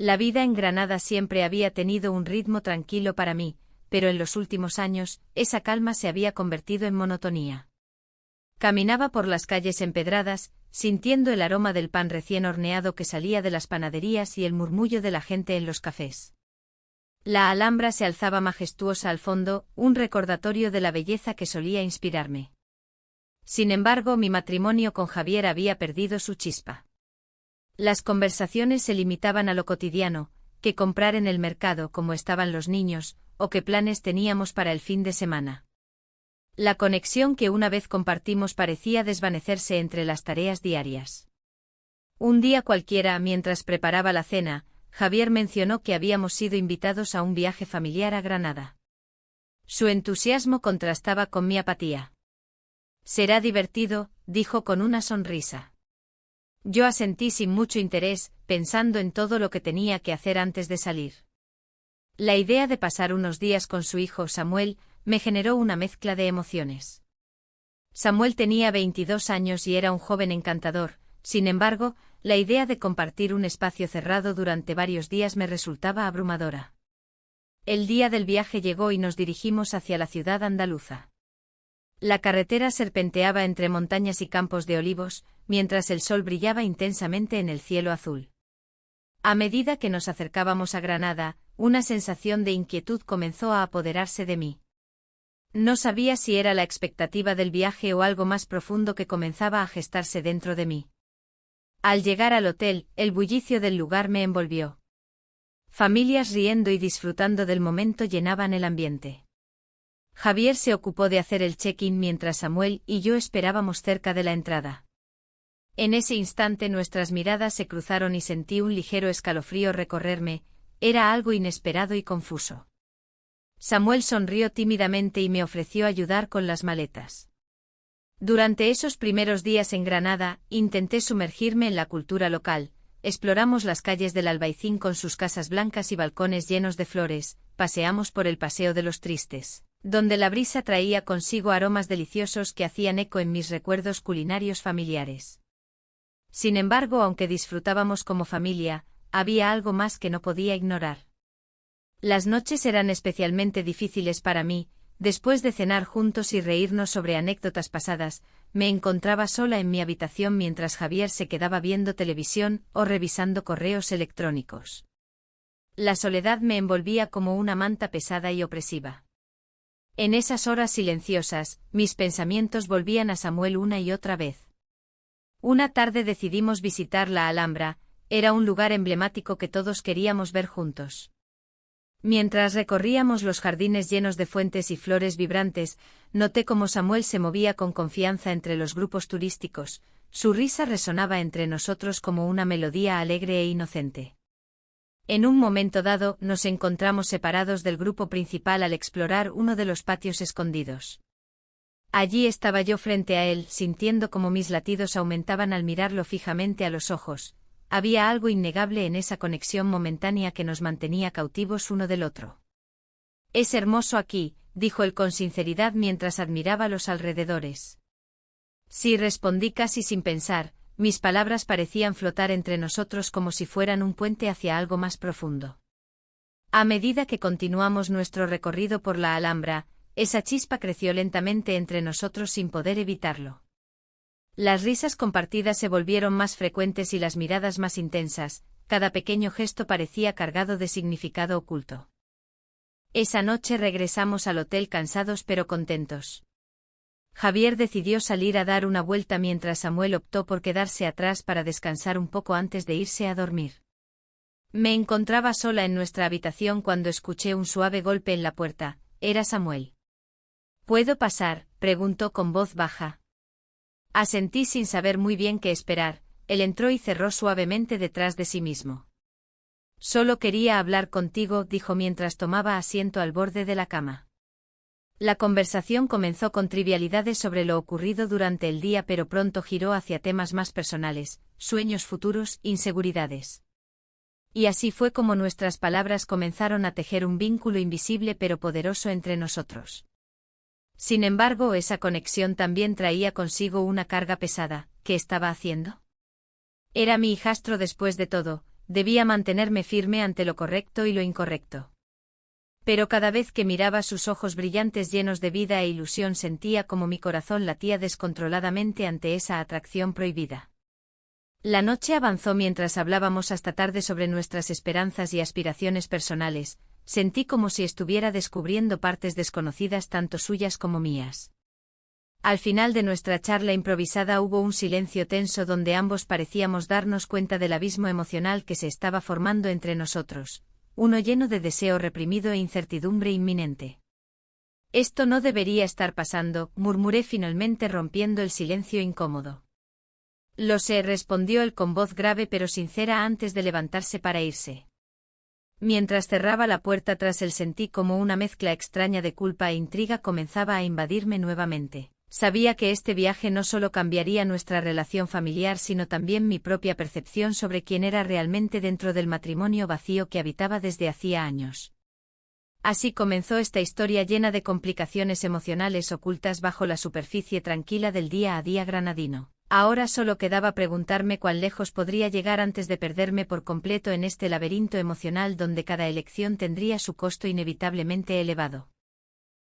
La vida en Granada siempre había tenido un ritmo tranquilo para mí, pero en los últimos años, esa calma se había convertido en monotonía. Caminaba por las calles empedradas, sintiendo el aroma del pan recién horneado que salía de las panaderías y el murmullo de la gente en los cafés. La Alhambra se alzaba majestuosa al fondo, un recordatorio de la belleza que solía inspirarme. Sin embargo, mi matrimonio con Javier había perdido su chispa. Las conversaciones se limitaban a lo cotidiano, qué comprar en el mercado, cómo estaban los niños, o qué planes teníamos para el fin de semana. La conexión que una vez compartimos parecía desvanecerse entre las tareas diarias. Un día cualquiera, mientras preparaba la cena, Javier mencionó que habíamos sido invitados a un viaje familiar a Granada. Su entusiasmo contrastaba con mi apatía. «Será divertido», dijo con una sonrisa. Yo asentí sin mucho interés, pensando en todo lo que tenía que hacer antes de salir. La idea de pasar unos días con su hijo Samuel me generó una mezcla de emociones. Samuel tenía 22 años y era un joven encantador, sin embargo, la idea de compartir un espacio cerrado durante varios días me resultaba abrumadora. El día del viaje llegó y nos dirigimos hacia la ciudad andaluza. La carretera serpenteaba entre montañas y campos de olivos, mientras el sol brillaba intensamente en el cielo azul. A medida que nos acercábamos a Granada, una sensación de inquietud comenzó a apoderarse de mí. No sabía si era la expectativa del viaje o algo más profundo que comenzaba a gestarse dentro de mí. Al llegar al hotel, el bullicio del lugar me envolvió. Familias riendo y disfrutando del momento llenaban el ambiente. Javier se ocupó de hacer el check-in mientras Samuel y yo esperábamos cerca de la entrada. En ese instante nuestras miradas se cruzaron y sentí un ligero escalofrío recorrerme, era algo inesperado y confuso. Samuel sonrió tímidamente y me ofreció ayudar con las maletas. Durante esos primeros días en Granada, intenté sumergirme en la cultura local, exploramos las calles del Albaicín con sus casas blancas y balcones llenos de flores, paseamos por el Paseo de los Tristes, donde la brisa traía consigo aromas deliciosos que hacían eco en mis recuerdos culinarios familiares. Sin embargo, aunque disfrutábamos como familia, había algo más que no podía ignorar. Las noches eran especialmente difíciles para mí. Después de cenar juntos y reírnos sobre anécdotas pasadas, me encontraba sola en mi habitación mientras Javier se quedaba viendo televisión o revisando correos electrónicos. La soledad me envolvía como una manta pesada y opresiva. En esas horas silenciosas, mis pensamientos volvían a Samuel una y otra vez. Una tarde decidimos visitar la Alhambra, era un lugar emblemático que todos queríamos ver juntos. Mientras recorríamos los jardines llenos de fuentes y flores vibrantes, noté cómo Samuel se movía con confianza entre los grupos turísticos, su risa resonaba entre nosotros como una melodía alegre e inocente. En un momento dado, nos encontramos separados del grupo principal al explorar uno de los patios escondidos. Allí estaba yo frente a él, sintiendo cómo mis latidos aumentaban al mirarlo fijamente a los ojos. Había algo innegable en esa conexión momentánea que nos mantenía cautivos uno del otro. «Es hermoso aquí», dijo él con sinceridad mientras admiraba los alrededores. Sí, respondí casi sin pensar, mis palabras parecían flotar entre nosotros como si fueran un puente hacia algo más profundo. A medida que continuamos nuestro recorrido por la Alhambra, esa chispa creció lentamente entre nosotros sin poder evitarlo. Las risas compartidas se volvieron más frecuentes y las miradas más intensas, cada pequeño gesto parecía cargado de significado oculto. Esa noche regresamos al hotel cansados pero contentos. Javier decidió salir a dar una vuelta mientras Samuel optó por quedarse atrás para descansar un poco antes de irse a dormir. Me encontraba sola en nuestra habitación cuando escuché un suave golpe en la puerta, era Samuel. «¿Puedo pasar?», preguntó con voz baja. Asentí sin saber muy bien qué esperar, él entró y cerró suavemente detrás de sí mismo. «Solo quería hablar contigo», dijo mientras tomaba asiento al borde de la cama. La conversación comenzó con trivialidades sobre lo ocurrido durante el día pero pronto giró hacia temas más personales, sueños futuros, inseguridades. Y así fue como nuestras palabras comenzaron a tejer un vínculo invisible pero poderoso entre nosotros. Sin embargo, esa conexión también traía consigo una carga pesada. ¿Qué estaba haciendo? Era mi hijastro después de todo, debía mantenerme firme ante lo correcto y lo incorrecto. Pero cada vez que miraba sus ojos brillantes llenos de vida e ilusión sentía como mi corazón latía descontroladamente ante esa atracción prohibida. La noche avanzó mientras hablábamos hasta tarde sobre nuestras esperanzas y aspiraciones personales. Sentí como si estuviera descubriendo partes desconocidas tanto suyas como mías. Al final de nuestra charla improvisada hubo un silencio tenso donde ambos parecíamos darnos cuenta del abismo emocional que se estaba formando entre nosotros, uno lleno de deseo reprimido e incertidumbre inminente. «Esto no debería estar pasando», murmuré finalmente rompiendo el silencio incómodo. «Lo sé», respondió él con voz grave pero sincera antes de levantarse para irse. Mientras cerraba la puerta tras él sentí como una mezcla extraña de culpa e intriga comenzaba a invadirme nuevamente. Sabía que este viaje no solo cambiaría nuestra relación familiar sino también mi propia percepción sobre quién era realmente dentro del matrimonio vacío que habitaba desde hacía años. Así comenzó esta historia llena de complicaciones emocionales ocultas bajo la superficie tranquila del día a día granadino. Ahora solo quedaba preguntarme cuán lejos podría llegar antes de perderme por completo en este laberinto emocional donde cada elección tendría su costo inevitablemente elevado.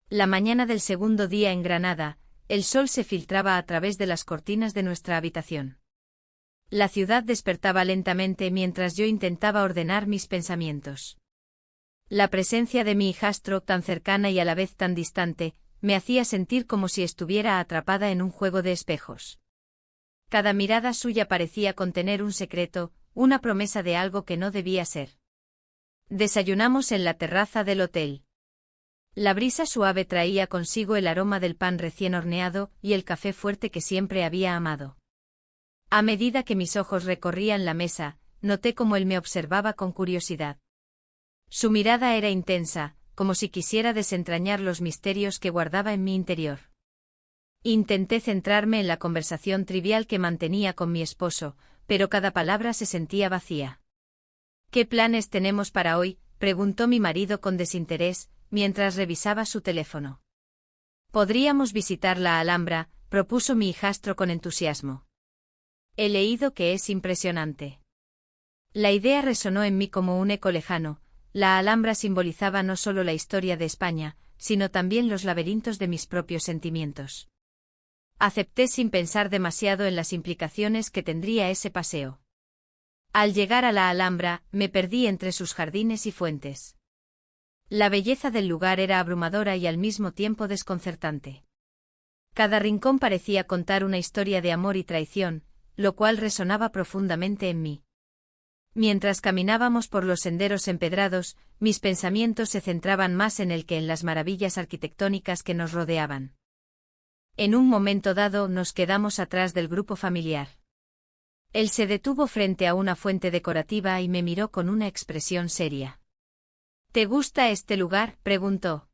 La mañana del segundo día en Granada, el sol se filtraba a través de las cortinas de nuestra habitación. La ciudad despertaba lentamente mientras yo intentaba ordenar mis pensamientos. La presencia de mi hijastro, tan cercana y a la vez tan distante, me hacía sentir como si estuviera atrapada en un juego de espejos. Cada mirada suya parecía contener un secreto, una promesa de algo que no debía ser. Desayunamos en la terraza del hotel. La brisa suave traía consigo el aroma del pan recién horneado y el café fuerte que siempre había amado. A medida que mis ojos recorrían la mesa, noté cómo él me observaba con curiosidad. Su mirada era intensa, como si quisiera desentrañar los misterios que guardaba en mi interior. Intenté centrarme en la conversación trivial que mantenía con mi esposo, pero cada palabra se sentía vacía. «¿Qué planes tenemos para hoy?», preguntó mi marido con desinterés, mientras revisaba su teléfono. «Podríamos visitar la Alhambra», propuso mi hijastro con entusiasmo. «He leído que es impresionante». La idea resonó en mí como un eco lejano. La Alhambra simbolizaba no solo la historia de España, sino también los laberintos de mis propios sentimientos. Acepté sin pensar demasiado en las implicaciones que tendría ese paseo. Al llegar a la Alhambra, me perdí entre sus jardines y fuentes. La belleza del lugar era abrumadora y al mismo tiempo desconcertante. Cada rincón parecía contar una historia de amor y traición, lo cual resonaba profundamente en mí. Mientras caminábamos por los senderos empedrados, mis pensamientos se centraban más en él que en las maravillas arquitectónicas que nos rodeaban. En un momento dado nos quedamos atrás del grupo familiar. Él se detuvo frente a una fuente decorativa y me miró con una expresión seria. «¿Te gusta este lugar?», preguntó.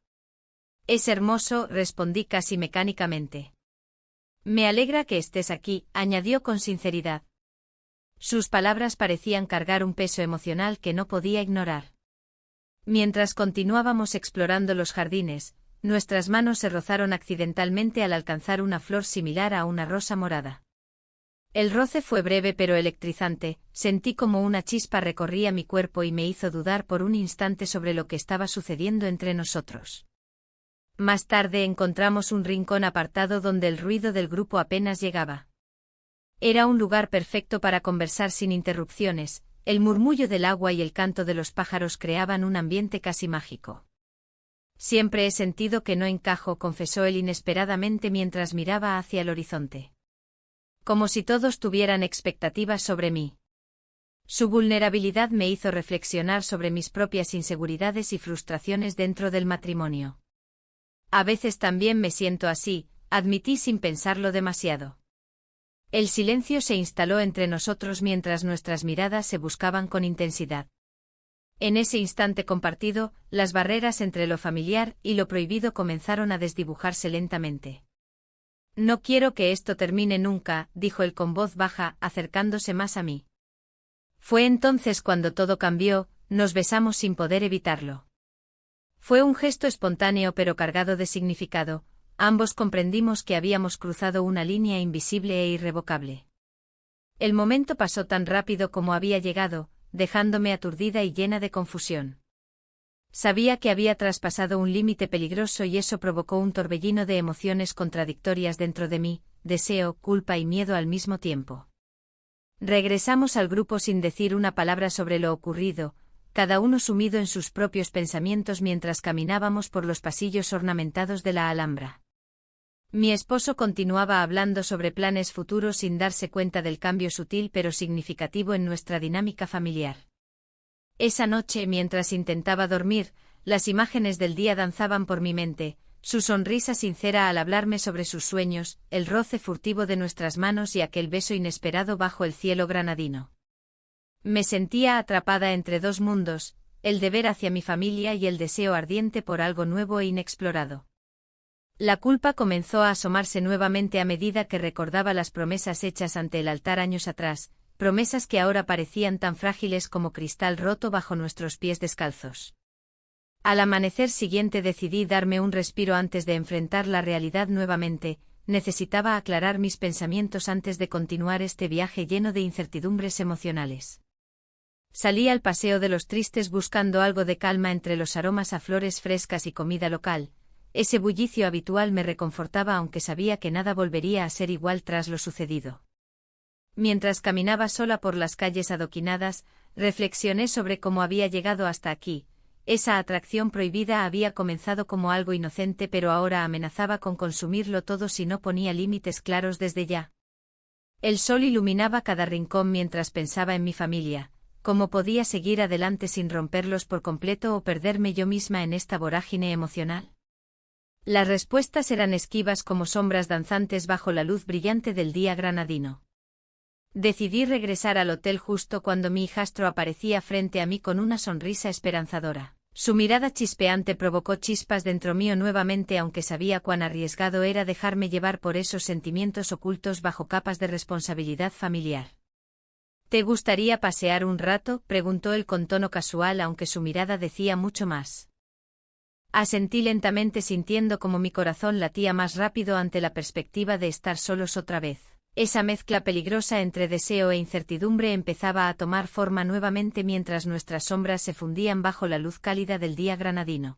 «Es hermoso», respondí casi mecánicamente. «Me alegra que estés aquí», añadió con sinceridad. Sus palabras parecían cargar un peso emocional que no podía ignorar. Mientras continuábamos explorando los jardines, nuestras manos se rozaron accidentalmente al alcanzar una flor similar a una rosa morada. El roce fue breve pero electrizante, sentí como una chispa recorría mi cuerpo y me hizo dudar por un instante sobre lo que estaba sucediendo entre nosotros. Más tarde encontramos un rincón apartado donde el ruido del grupo apenas llegaba. Era un lugar perfecto para conversar sin interrupciones, el murmullo del agua y el canto de los pájaros creaban un ambiente casi mágico. «Siempre he sentido que no encajo», confesó él inesperadamente mientras miraba hacia el horizonte. Como si todos tuvieran expectativas sobre mí. Su vulnerabilidad me hizo reflexionar sobre mis propias inseguridades y frustraciones dentro del matrimonio. «A veces también me siento así», admití sin pensarlo demasiado. El silencio se instaló entre nosotros mientras nuestras miradas se buscaban con intensidad. En ese instante compartido, las barreras entre lo familiar y lo prohibido comenzaron a desdibujarse lentamente. «No quiero que esto termine nunca», dijo él con voz baja, acercándose más a mí. Fue entonces cuando todo cambió, nos besamos sin poder evitarlo. Fue un gesto espontáneo pero cargado de significado, ambos comprendimos que habíamos cruzado una línea invisible e irrevocable. El momento pasó tan rápido como había llegado, dejándome aturdida y llena de confusión. Sabía que había traspasado un límite peligroso y eso provocó un torbellino de emociones contradictorias dentro de mí, deseo, culpa y miedo al mismo tiempo. Regresamos al grupo sin decir una palabra sobre lo ocurrido, cada uno sumido en sus propios pensamientos mientras caminábamos por los pasillos ornamentados de la Alhambra. Mi esposo continuaba hablando sobre planes futuros sin darse cuenta del cambio sutil pero significativo en nuestra dinámica familiar. Esa noche, mientras intentaba dormir, las imágenes del día danzaban por mi mente, su sonrisa sincera al hablarme sobre sus sueños, el roce furtivo de nuestras manos y aquel beso inesperado bajo el cielo granadino. Me sentía atrapada entre dos mundos, el deber hacia mi familia y el deseo ardiente por algo nuevo e inexplorado. La culpa comenzó a asomarse nuevamente a medida que recordaba las promesas hechas ante el altar años atrás, promesas que ahora parecían tan frágiles como cristal roto bajo nuestros pies descalzos. Al amanecer siguiente decidí darme un respiro antes de enfrentar la realidad nuevamente, necesitaba aclarar mis pensamientos antes de continuar este viaje lleno de incertidumbres emocionales. Salí al Paseo de los Tristes buscando algo de calma entre los aromas a flores frescas y comida local. Ese bullicio habitual me reconfortaba aunque sabía que nada volvería a ser igual tras lo sucedido. Mientras caminaba sola por las calles adoquinadas, reflexioné sobre cómo había llegado hasta aquí. Esa atracción prohibida había comenzado como algo inocente pero ahora amenazaba con consumirlo todo si no ponía límites claros desde ya. El sol iluminaba cada rincón mientras pensaba en mi familia. ¿Cómo podía seguir adelante sin romperlos por completo o perderme yo misma en esta vorágine emocional? Las respuestas eran esquivas como sombras danzantes bajo la luz brillante del día granadino. Decidí regresar al hotel justo cuando mi hijastro aparecía frente a mí con una sonrisa esperanzadora. Su mirada chispeante provocó chispas dentro mío nuevamente aunque sabía cuán arriesgado era dejarme llevar por esos sentimientos ocultos bajo capas de responsabilidad familiar. ¿Te gustaría pasear un rato?, preguntó él con tono casual aunque su mirada decía mucho más. Asentí lentamente sintiendo como mi corazón latía más rápido ante la perspectiva de estar solos otra vez. Esa mezcla peligrosa entre deseo e incertidumbre empezaba a tomar forma nuevamente mientras nuestras sombras se fundían bajo la luz cálida del día granadino.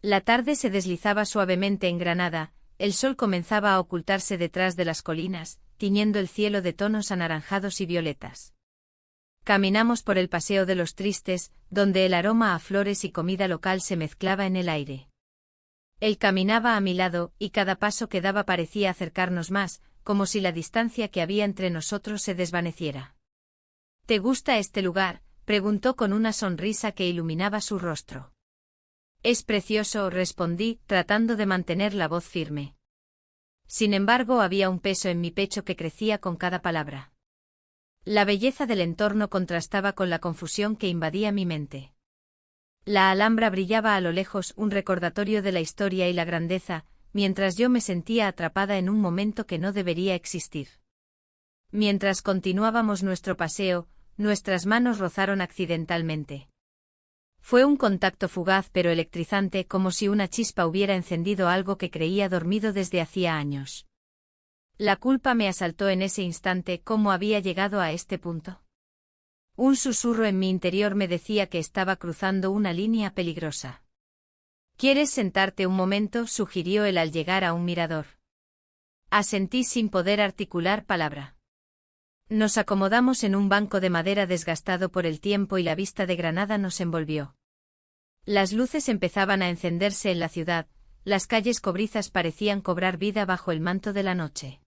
La tarde se deslizaba suavemente en Granada, el sol comenzaba a ocultarse detrás de las colinas, tiñendo el cielo de tonos anaranjados y violetas. Caminamos por el Paseo de los Tristes, donde el aroma a flores y comida local se mezclaba en el aire. Él caminaba a mi lado, y cada paso que daba parecía acercarnos más, como si la distancia que había entre nosotros se desvaneciera. ¿Te gusta este lugar?, preguntó con una sonrisa que iluminaba su rostro. Es precioso, respondí, tratando de mantener la voz firme. Sin embargo, había un peso en mi pecho que crecía con cada palabra. La belleza del entorno contrastaba con la confusión que invadía mi mente. La Alhambra brillaba a lo lejos, un recordatorio de la historia y la grandeza, mientras yo me sentía atrapada en un momento que no debería existir. Mientras continuábamos nuestro paseo, nuestras manos rozaron accidentalmente. Fue un contacto fugaz pero electrizante, como si una chispa hubiera encendido algo que creía dormido desde hacía años. La culpa me asaltó en ese instante. ¿Cómo había llegado a este punto? Un susurro en mi interior me decía que estaba cruzando una línea peligrosa. ¿Quieres sentarte un momento?, sugirió él al llegar a un mirador. Asentí sin poder articular palabra. Nos acomodamos en un banco de madera desgastado por el tiempo y la vista de Granada nos envolvió. Las luces empezaban a encenderse en la ciudad, las calles cobrizas parecían cobrar vida bajo el manto de la noche.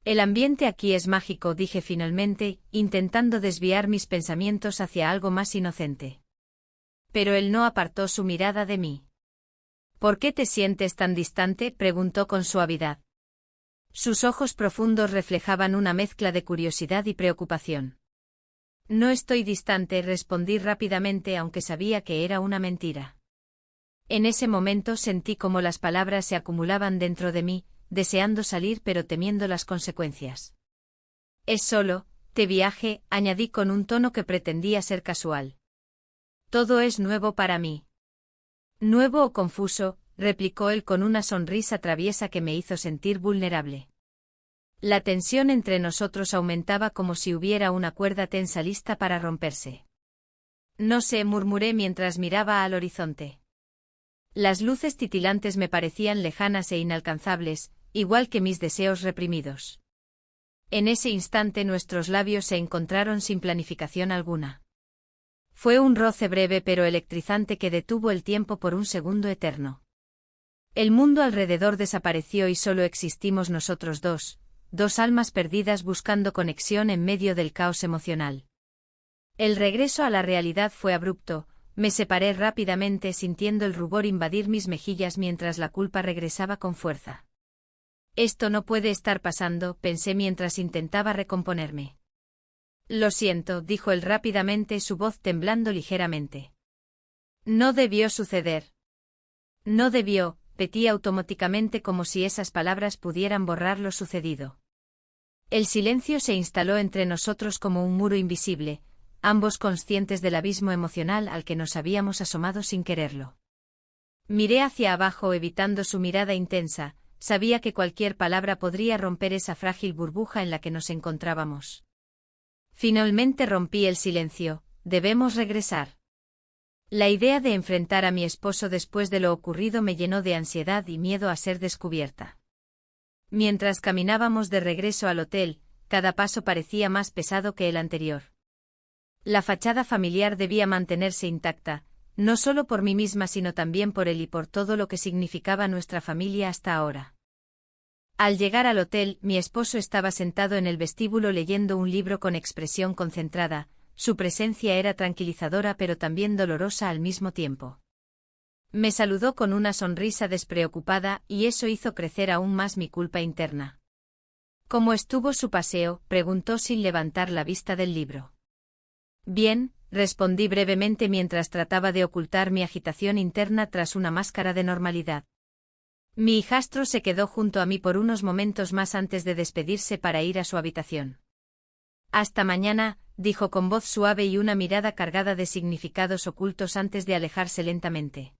El ambiente aquí es mágico, dije finalmente, intentando desviar mis pensamientos hacia algo más inocente. Pero él no apartó su mirada de mí. ¿Por qué te sientes tan distante?, preguntó con suavidad. Sus ojos profundos reflejaban una mezcla de curiosidad y preocupación. No estoy distante, respondí rápidamente aunque sabía que era una mentira. En ese momento sentí como las palabras se acumulaban dentro de mí, deseando salir pero temiendo las consecuencias. Es solo, te viaje, añadí con un tono que pretendía ser casual. Todo es nuevo para mí. Nuevo o confuso, replicó él con una sonrisa traviesa que me hizo sentir vulnerable. La tensión entre nosotros aumentaba como si hubiera una cuerda tensa lista para romperse. No sé, murmuré mientras miraba al horizonte. Las luces titilantes me parecían lejanas e inalcanzables, igual que mis deseos reprimidos. En ese instante nuestros labios se encontraron sin planificación alguna. Fue un roce breve pero electrizante que detuvo el tiempo por un segundo eterno. El mundo alrededor desapareció y solo existimos nosotros dos almas perdidas buscando conexión en medio del caos emocional. El regreso a la realidad fue abrupto, me separé rápidamente sintiendo el rubor invadir mis mejillas mientras la culpa regresaba con fuerza. Esto no puede estar pasando, pensé mientras intentaba recomponerme. Lo siento, dijo él rápidamente, su voz temblando ligeramente. No debió suceder. No debió, repetí automáticamente como si esas palabras pudieran borrar lo sucedido. El silencio se instaló entre nosotros como un muro invisible, ambos conscientes del abismo emocional al que nos habíamos asomado sin quererlo. Miré hacia abajo evitando su mirada intensa, sabía que cualquier palabra podría romper esa frágil burbuja en la que nos encontrábamos. Finalmente rompí el silencio, debemos regresar. La idea de enfrentar a mi esposo después de lo ocurrido me llenó de ansiedad y miedo a ser descubierta. Mientras caminábamos de regreso al hotel, cada paso parecía más pesado que el anterior. La fachada familiar debía mantenerse intacta, no solo por mí misma sino también por él y por todo lo que significaba nuestra familia hasta ahora. Al llegar al hotel, mi esposo estaba sentado en el vestíbulo leyendo un libro con expresión concentrada, su presencia era tranquilizadora pero también dolorosa al mismo tiempo. Me saludó con una sonrisa despreocupada y eso hizo crecer aún más mi culpa interna. ¿Cómo estuvo su paseo?, preguntó sin levantar la vista del libro. Bien, respondí brevemente mientras trataba de ocultar mi agitación interna tras una máscara de normalidad. Mi hijastro se quedó junto a mí por unos momentos más antes de despedirse para ir a su habitación. Hasta mañana, dijo con voz suave y una mirada cargada de significados ocultos antes de alejarse lentamente.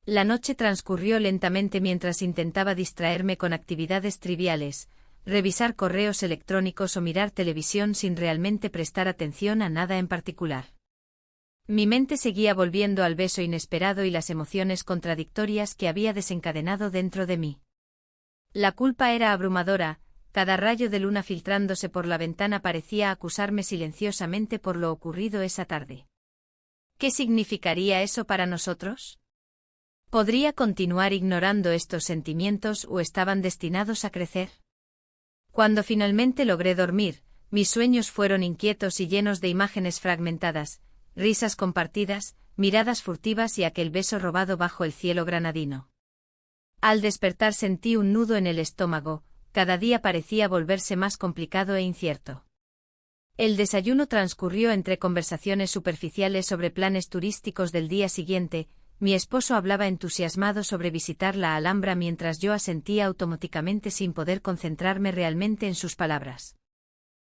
La noche transcurrió lentamente mientras intentaba distraerme con actividades triviales, revisar correos electrónicos o mirar televisión sin realmente prestar atención a nada en particular. Mi mente seguía volviendo al beso inesperado y las emociones contradictorias que había desencadenado dentro de mí. La culpa era abrumadora, cada rayo de luna filtrándose por la ventana parecía acusarme silenciosamente por lo ocurrido esa tarde. ¿Qué significaría eso para nosotros? ¿Podría continuar ignorando estos sentimientos o estaban destinados a crecer? Cuando finalmente logré dormir, mis sueños fueron inquietos y llenos de imágenes fragmentadas, risas compartidas, miradas furtivas y aquel beso robado bajo el cielo granadino. Al despertar sentí un nudo en el estómago, cada día parecía volverse más complicado e incierto. El desayuno transcurrió entre conversaciones superficiales sobre planes turísticos del día siguiente. Mi esposo hablaba entusiasmado sobre visitar la Alhambra mientras yo asentía automáticamente sin poder concentrarme realmente en sus palabras.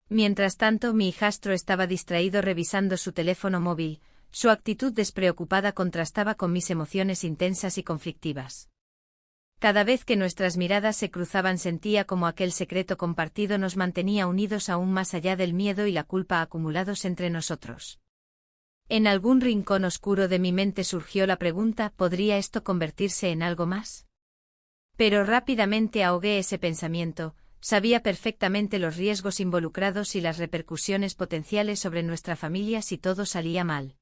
Mientras tanto, mi hijastro estaba distraído revisando su teléfono móvil, su actitud despreocupada contrastaba con mis emociones intensas y conflictivas. Cada vez que nuestras miradas se cruzaban sentía como aquel secreto compartido nos mantenía unidos aún más allá del miedo y la culpa acumulados entre nosotros. En algún rincón oscuro de mi mente surgió la pregunta, ¿podría esto convertirse en algo más? Pero rápidamente ahogué ese pensamiento, sabía perfectamente los riesgos involucrados y las repercusiones potenciales sobre nuestra familia si todo salía mal.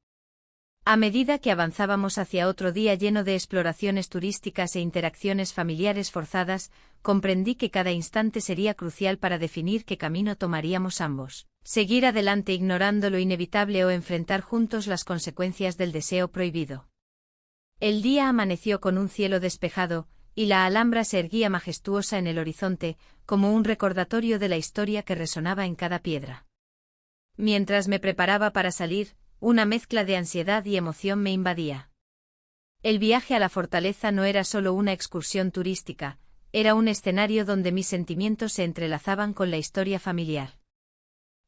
A medida que avanzábamos hacia otro día lleno de exploraciones turísticas e interacciones familiares forzadas, comprendí que cada instante sería crucial para definir qué camino tomaríamos ambos. Seguir adelante ignorando lo inevitable o enfrentar juntos las consecuencias del deseo prohibido. El día amaneció con un cielo despejado, y la Alhambra se erguía majestuosa en el horizonte, como un recordatorio de la historia que resonaba en cada piedra. Mientras me preparaba para salir, una mezcla de ansiedad y emoción me invadía. El viaje a la fortaleza no era solo una excursión turística, era un escenario donde mis sentimientos se entrelazaban con la historia familiar.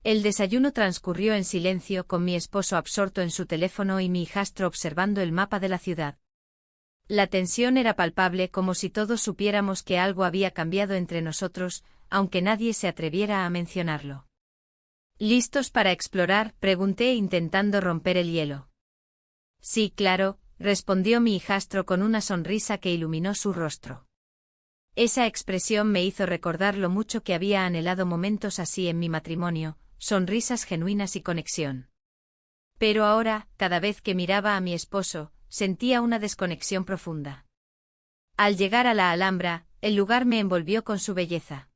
El desayuno transcurrió en silencio con mi esposo absorto en su teléfono y mi hijastro observando el mapa de la ciudad. La tensión era palpable como si todos supiéramos que algo había cambiado entre nosotros, aunque nadie se atreviera a mencionarlo. ¿Listos para explorar?, pregunté intentando romper el hielo. Sí, claro, respondió mi hijastro con una sonrisa que iluminó su rostro. Esa expresión me hizo recordar lo mucho que había anhelado momentos así en mi matrimonio, sonrisas genuinas y conexión. Pero ahora, cada vez que miraba a mi esposo, sentía una desconexión profunda. Al llegar a la Alhambra, el lugar me envolvió con su belleza.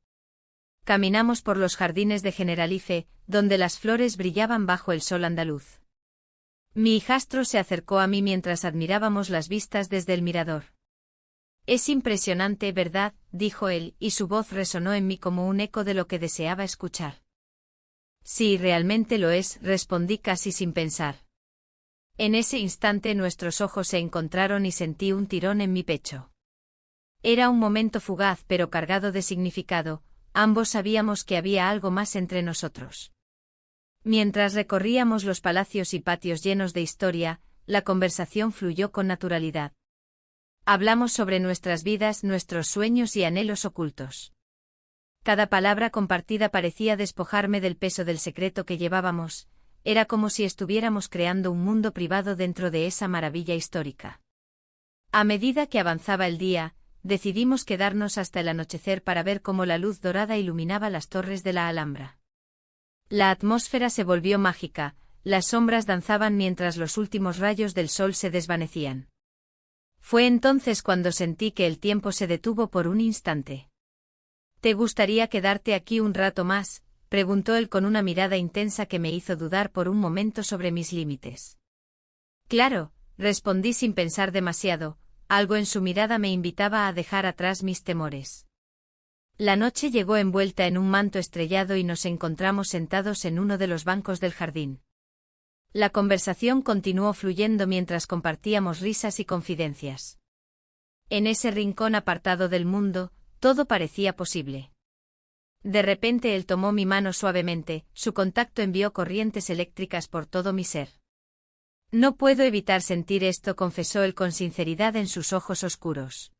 Caminamos por los jardines de Generalife, donde las flores brillaban bajo el sol andaluz. Mi hijastro se acercó a mí mientras admirábamos las vistas desde el mirador. Es impresionante, ¿verdad?, dijo él, y su voz resonó en mí como un eco de lo que deseaba escuchar. Sí, realmente lo es, respondí casi sin pensar. En ese instante nuestros ojos se encontraron y sentí un tirón en mi pecho. Era un momento fugaz pero cargado de significado, ambos sabíamos que había algo más entre nosotros. Mientras recorríamos los palacios y patios llenos de historia, la conversación fluyó con naturalidad. Hablamos sobre nuestras vidas, nuestros sueños y anhelos ocultos. Cada palabra compartida parecía despojarme del peso del secreto que llevábamos, era como si estuviéramos creando un mundo privado dentro de esa maravilla histórica. A medida que avanzaba el día, decidimos quedarnos hasta el anochecer para ver cómo la luz dorada iluminaba las torres de la Alhambra. La atmósfera se volvió mágica, las sombras danzaban mientras los últimos rayos del sol se desvanecían. Fue entonces cuando sentí que el tiempo se detuvo por un instante. ¿Te gustaría quedarte aquí un rato más?, preguntó él con una mirada intensa que me hizo dudar por un momento sobre mis límites. Claro, respondí sin pensar demasiado, algo en su mirada me invitaba a dejar atrás mis temores. La noche llegó envuelta en un manto estrellado y nos encontramos sentados en uno de los bancos del jardín. La conversación continuó fluyendo mientras compartíamos risas y confidencias. En ese rincón apartado del mundo, todo parecía posible. De repente él tomó mi mano suavemente, su contacto envió corrientes eléctricas por todo mi ser. No puedo evitar sentir esto, confesó él con sinceridad en sus ojos oscuros.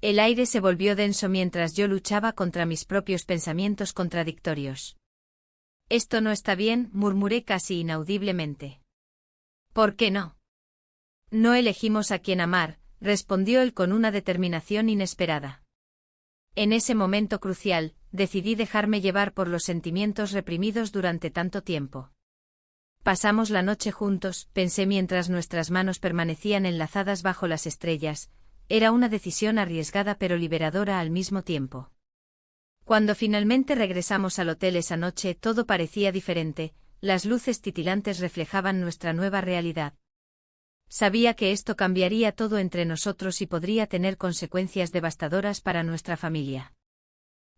El aire se volvió denso mientras yo luchaba contra mis propios pensamientos contradictorios. Esto no está bien, murmuré casi inaudiblemente. ¿Por qué no? No elegimos a quién amar, respondió él con una determinación inesperada. En ese momento crucial, decidí dejarme llevar por los sentimientos reprimidos durante tanto tiempo. Pasamos la noche juntos, pensé mientras nuestras manos permanecían enlazadas bajo las estrellas, era una decisión arriesgada pero liberadora al mismo tiempo. Cuando finalmente regresamos al hotel esa noche todo parecía diferente, las luces titilantes reflejaban nuestra nueva realidad. Sabía que esto cambiaría todo entre nosotros y podría tener consecuencias devastadoras para nuestra familia.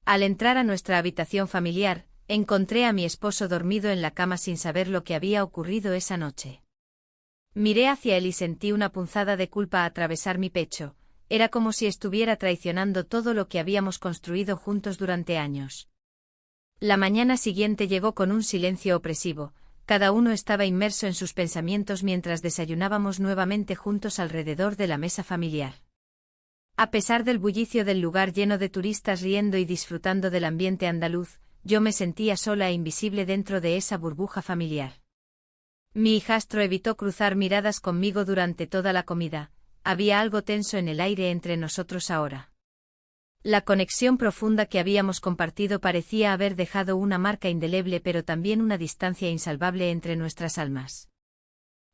Al entrar a nuestra habitación familiar, encontré a mi esposo dormido en la cama sin saber lo que había ocurrido esa noche. Miré hacia él y sentí una punzada de culpa atravesar mi pecho. Era como si estuviera traicionando todo lo que habíamos construido juntos durante años. La mañana siguiente llegó con un silencio opresivo, cada uno estaba inmerso en sus pensamientos mientras desayunábamos nuevamente juntos alrededor de la mesa familiar. A pesar del bullicio del lugar lleno de turistas riendo y disfrutando del ambiente andaluz, yo me sentía sola e invisible dentro de esa burbuja familiar. Mi hijastro evitó cruzar miradas conmigo durante toda la comida. Había algo tenso en el aire entre nosotros ahora. La conexión profunda que habíamos compartido parecía haber dejado una marca indeleble pero también una distancia insalvable entre nuestras almas.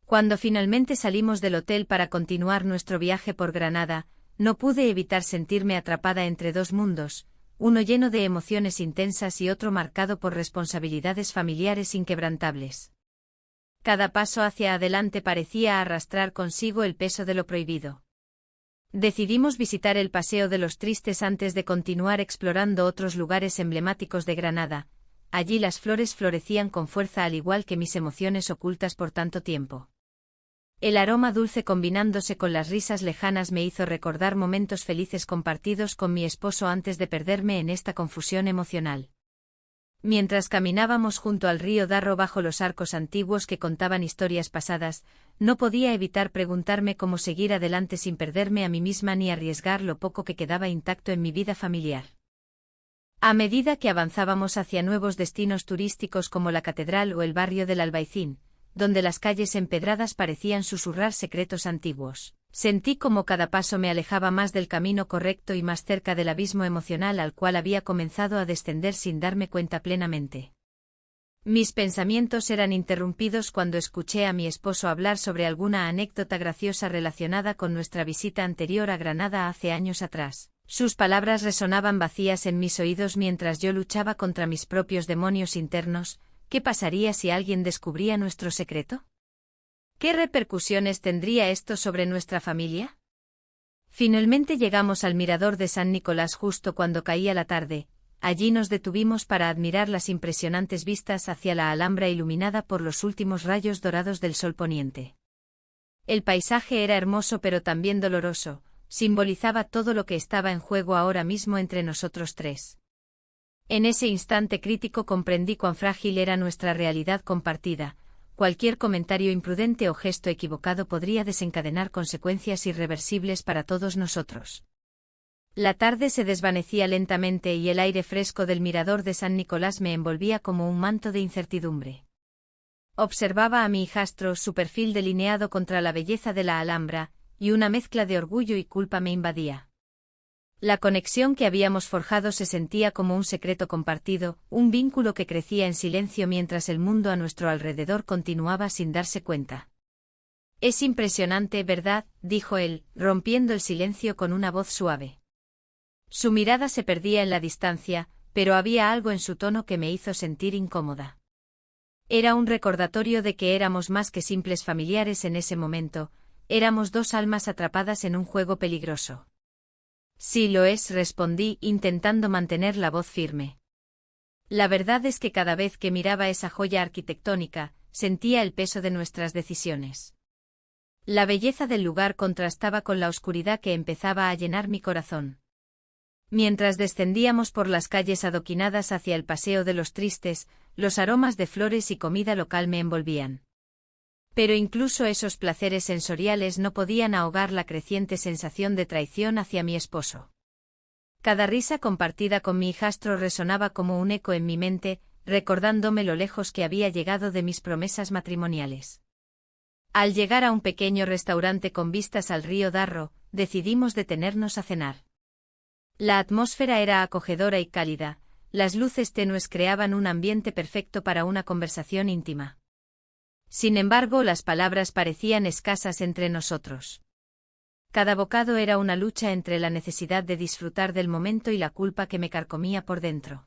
Cuando finalmente salimos del hotel para continuar nuestro viaje por Granada, no pude evitar sentirme atrapada entre dos mundos, uno lleno de emociones intensas y otro marcado por responsabilidades familiares inquebrantables. Cada paso hacia adelante parecía arrastrar consigo el peso de lo prohibido. Decidimos visitar el Paseo de los Tristes antes de continuar explorando otros lugares emblemáticos de Granada. Allí las flores florecían con fuerza al igual que mis emociones ocultas por tanto tiempo. El aroma dulce combinándose con las risas lejanas me hizo recordar momentos felices compartidos con mi esposo antes de perderme en esta confusión emocional. Mientras caminábamos junto al río Darro bajo los arcos antiguos que contaban historias pasadas, no podía evitar preguntarme cómo seguir adelante sin perderme a mí misma ni arriesgar lo poco que quedaba intacto en mi vida familiar. A medida que avanzábamos hacia nuevos destinos turísticos como la catedral o el barrio del Albaicín, donde las calles empedradas parecían susurrar secretos antiguos, sentí como cada paso me alejaba más del camino correcto y más cerca del abismo emocional al cual había comenzado a descender sin darme cuenta plenamente. Mis pensamientos eran interrumpidos cuando escuché a mi esposo hablar sobre alguna anécdota graciosa relacionada con nuestra visita anterior a Granada hace años atrás. Sus palabras resonaban vacías en mis oídos mientras yo luchaba contra mis propios demonios internos. ¿Qué pasaría si alguien descubría nuestro secreto? ¿Qué repercusiones tendría esto sobre nuestra familia? Finalmente llegamos al mirador de San Nicolás justo cuando caía la tarde. Allí nos detuvimos para admirar las impresionantes vistas hacia la Alhambra iluminada por los últimos rayos dorados del sol poniente. El paisaje era hermoso pero también doloroso, simbolizaba todo lo que estaba en juego ahora mismo entre nosotros tres. En ese instante crítico comprendí cuán frágil era nuestra realidad compartida. Cualquier comentario imprudente o gesto equivocado podría desencadenar consecuencias irreversibles para todos nosotros. La tarde se desvanecía lentamente y el aire fresco del mirador de San Nicolás me envolvía como un manto de incertidumbre. Observaba a mi hijastro, su perfil delineado contra la belleza de la Alhambra, y una mezcla de orgullo y culpa me invadía. La conexión que habíamos forjado se sentía como un secreto compartido, un vínculo que crecía en silencio mientras el mundo a nuestro alrededor continuaba sin darse cuenta. Es impresionante, ¿verdad?, dijo él, rompiendo el silencio con una voz suave. Su mirada se perdía en la distancia, pero había algo en su tono que me hizo sentir incómoda. Era un recordatorio de que éramos más que simples familiares en ese momento, éramos dos almas atrapadas en un juego peligroso. Sí lo es, respondí, intentando mantener la voz firme. La verdad es que cada vez que miraba esa joya arquitectónica, sentía el peso de nuestras decisiones. La belleza del lugar contrastaba con la oscuridad que empezaba a llenar mi corazón. Mientras descendíamos por las calles adoquinadas hacia el Paseo de los Tristes, los aromas de flores y comida local me envolvían. Pero incluso esos placeres sensoriales no podían ahogar la creciente sensación de traición hacia mi esposo. Cada risa compartida con mi hijastro resonaba como un eco en mi mente, recordándome lo lejos que había llegado de mis promesas matrimoniales. Al llegar a un pequeño restaurante con vistas al río Darro, decidimos detenernos a cenar. La atmósfera era acogedora y cálida, las luces tenues creaban un ambiente perfecto para una conversación íntima. Sin embargo, las palabras parecían escasas entre nosotros. Cada bocado era una lucha entre la necesidad de disfrutar del momento y la culpa que me carcomía por dentro.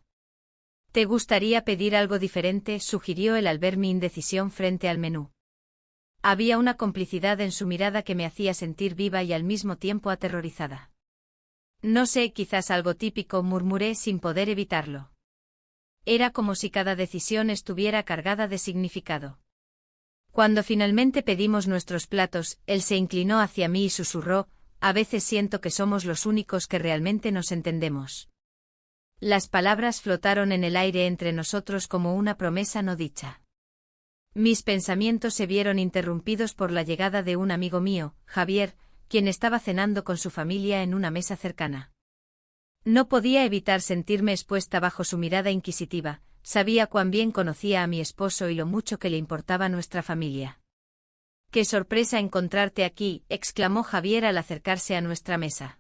¿Te gustaría pedir algo diferente?, sugirió él al ver mi indecisión frente al menú. Había una complicidad en su mirada que me hacía sentir viva y al mismo tiempo aterrorizada. No sé, quizás algo típico, murmuré sin poder evitarlo. Era como si cada decisión estuviera cargada de significado. Cuando finalmente pedimos nuestros platos, él se inclinó hacia mí y susurró: «A veces siento que somos los únicos que realmente nos entendemos». Las palabras flotaron en el aire entre nosotros como una promesa no dicha. Mis pensamientos se vieron interrumpidos por la llegada de un amigo mío, Javier, quien estaba cenando con su familia en una mesa cercana. No podía evitar sentirme expuesta bajo su mirada inquisitiva. Sabía cuán bien conocía a mi esposo y lo mucho que le importaba nuestra familia. «¡Qué sorpresa encontrarte aquí!», exclamó Javier al acercarse a nuestra mesa.